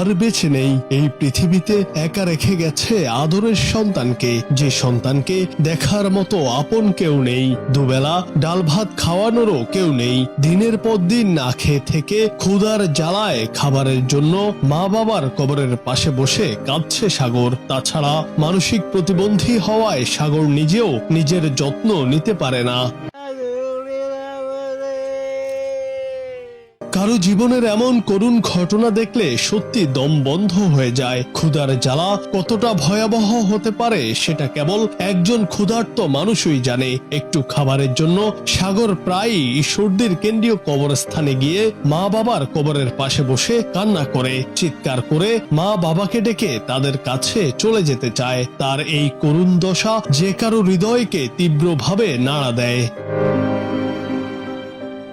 আর বেঁচে নেই। এই পৃথিবীতে একা রেখে গেছে আদরের সন্তানকে, যে সন্তানকে দেখার মতো আপন কেউ নেই, দুবেলা ডাল ভাত খাওয়ানোরও কেউ নেই। দিনের পর দিন না খেয়ে থেকে ক্ষুধার জ্বালায় খাবারের জন্য মা বাবার কবরের পাশে বসে কাঁদছে সাগর। তাছাড়া মানসিক প্রতিবন্ধী হওয়ায় সাগর নিজেও নিজের যত্ন নিতে পারে না। কারো জীবনের এমন করুণ ঘটনা দেখলে সত্যি দম বন্ধ হয়ে যায়। ক্ষুধার জ্বালা কতটা ভয়াবহ হতে পারে সেটা কেবল একজন ক্ষুধার্ত মানুষই জানে। একটু খাবারের জন্য সাগর প্রায়ই ঈশ্বরদীর কেন্দ্রীয় কবরস্থানে গিয়ে মা বাবার কবরের পাশে বসে কান্না করে, চিৎকার করে মা বাবাকে ডেকে তাদের কাছে চলে যেতে চায়। তার এই করুণ দশা যে কারো হৃদয়কে তীব্রভাবে নাড়া দেয়।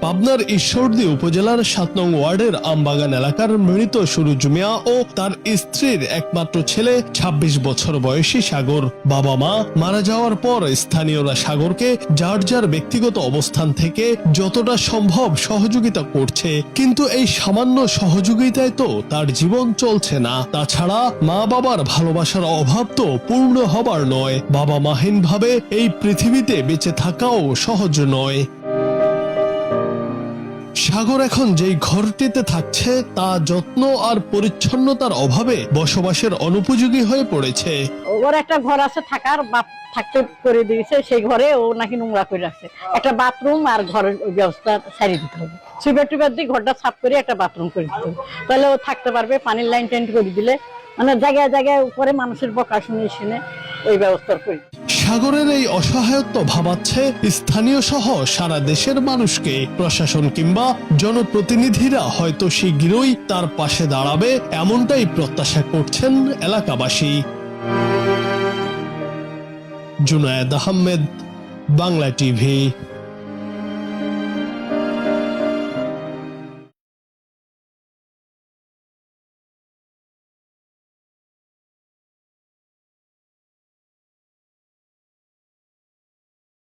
পাবনার ঈশ্বরদী উপজেলার ৭ নং ওয়ার্ডের আমবাগান এলাকার মৃত সুরুজ মিয়া ও তার স্ত্রীর একমাত্র ছেলে ২৬ বছর বয়সী সাগর। বাবা মা মারা যাওয়ার পর স্থানীয়রা সাগরকে যার যার ব্যক্তিগত অবস্থান থেকে যতটা সম্ভব সহযোগিতা করছে, কিন্তু এই সামান্য সহযোগিতায় তো তার জীবন চলছে না। তাছাড়া মা বাবার ভালোবাসার অভাব তো পূর্ণ হবার নয়। বাবা মাহীন ভাবে এই পৃথিবীতে বেঁচে থাকাও সহজ নয়। সাগর এখন যেই ঘরটিতে থাকছে তা যত্ন আর পরিচ্ছন্নতার অভাবে বসবাসের অনুপযোগী হয়ে পড়েছে। ওর একটা ঘর আছে থাকার, বাপ থাকতে করে দিয়েছে, সেই ঘরে ও নাকি নোংরা করে রাখছে। একটা বাথরুম আর ঘরের ব্যবস্থা সারিয়ে দিতে হবে, সুইপার টুইপার দিয়ে ঘরটা সাফ করে একটা বাথরুম করে দিতে হবে, তাহলে ও থাকতে পারবে। পানির লাইন টেন্ট করে দিলে, মানে জায়গায় জায়গায় উপরে মানুষের বকা শুনে শুনে ওই ব্যবস্থা করি। সাগরের এই অসহায়ত্ব ভাবাচ্ছে স্থানীয় সহ সারা দেশের মানুষকে। প্রশাসন কিংবা জনপ্রতিনিধিরা হয়তো শীঘ্রই তার পাশে দাঁড়াবে, এমনটাই প্রত্যাশা করছেন এলাকাবাসী। জুনায়েদ আহমেদ, বাংলা টিভি।